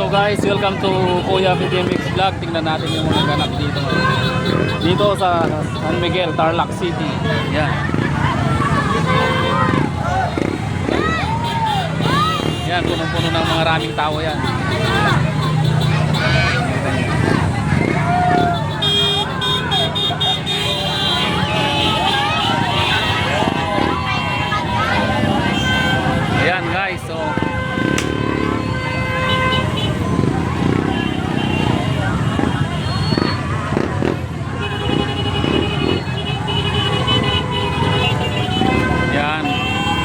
Hello guys, welcome to Kuya VDMX Vlog. Tingnan natin yung mga ganap dito. Dito sa San Miguel, Tarlac City. Yan. Yan, punong-puno ng mga raming tao yan. Ayan guys, so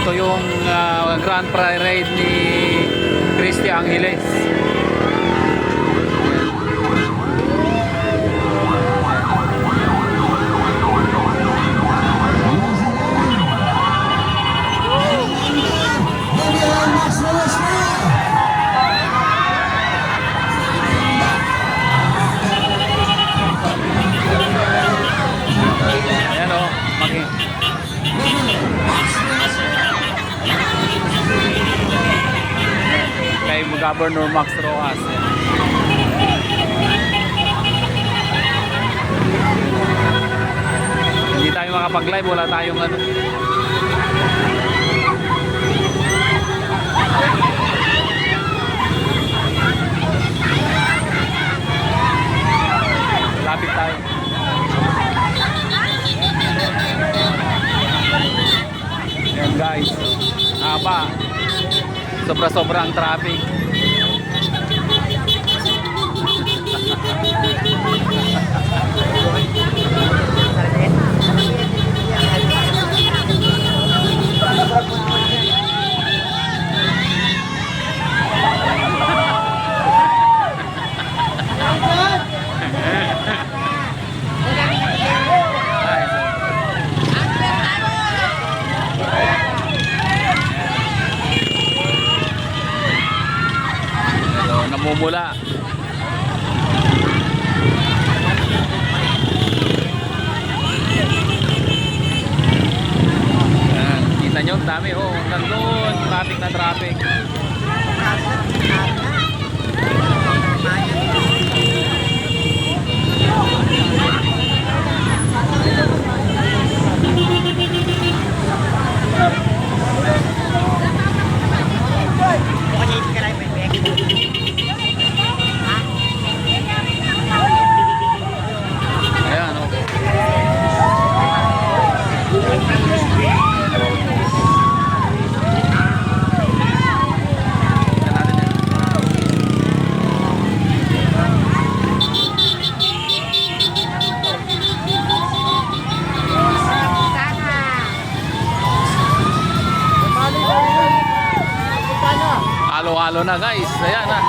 ito yung Grand Parade ni Christy Angeles. Ayan o, kay Governor Max Rojas. Hindi tayo makapag-live, wala tayong ano. Lapit tayo. Yan guys, haba. Sobra-sobra ang traffic. Namumula. Ayan, kita nyo, dami oh, hanggang doon, traffic na traffic. Halo-halo na guys, ayan na.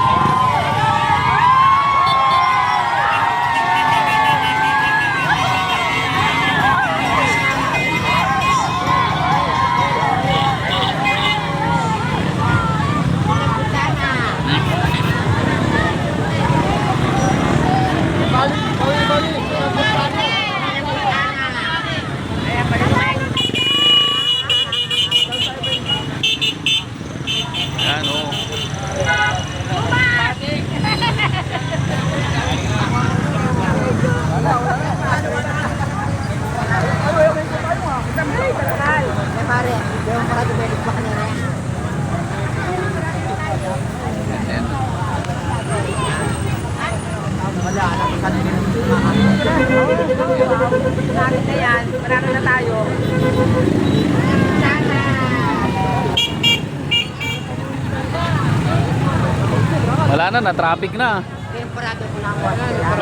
Ayan o. Marami na tayo. Wala na, na-traffic na. Temporado ko lang.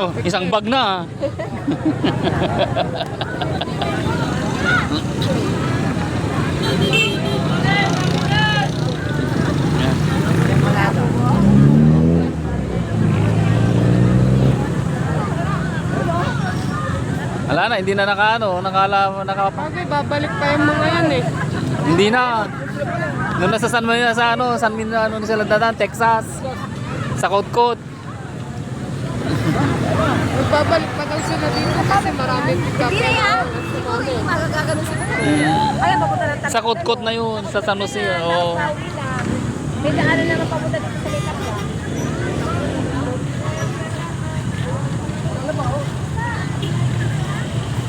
Oh, isang bag na. Wala na, hindi na Bakit babalik pa yung mga yan eh? Hindi na. Nung nasa San Manila sa ano, San Manila ano sila dadaan, Texas. Sa Kotkot. Magbabalik pa daw sila dito kasi maraming pagkakataon. Sa Kotkot na yun, sa San Jose. Oh. May daanan naman papunta dito sa Litap.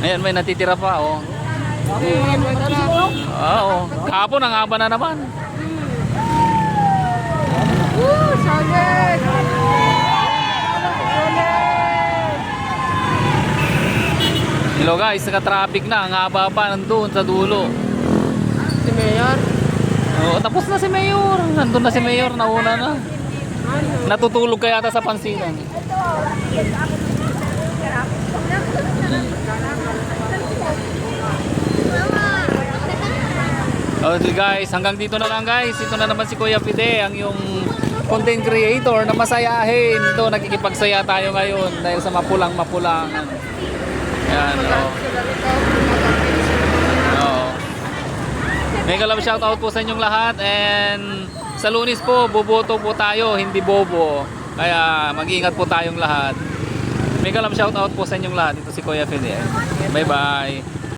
Ayan, may natitira pa, oh. Oo. Kahapon, ang haba na naman. Woo! Solid! Hello guys, naka-traffic na. Ang haba pa nandun sa dulo. Si Mayor? Oo, tapos na si Mayor. Nandun na si Mayor, nauna na. Natutulog kaya ata sa pansinan. Okay guys, hanggang dito na lang guys. Ito na naman si Kuya Fide, ang yung content creator na masayahin. Ito, nakikipagsaya tayo ngayon dahil sa mapulang-mapulang. Ayan, oh. Oo. Mega love shoutout po sa inyong lahat. And sa Lunes po, boboto po tayo, hindi bobo. Kaya mag-ingat po tayong lahat. Mega love shoutout po sa inyong lahat. Ito si Kuya Fide. Bye bye.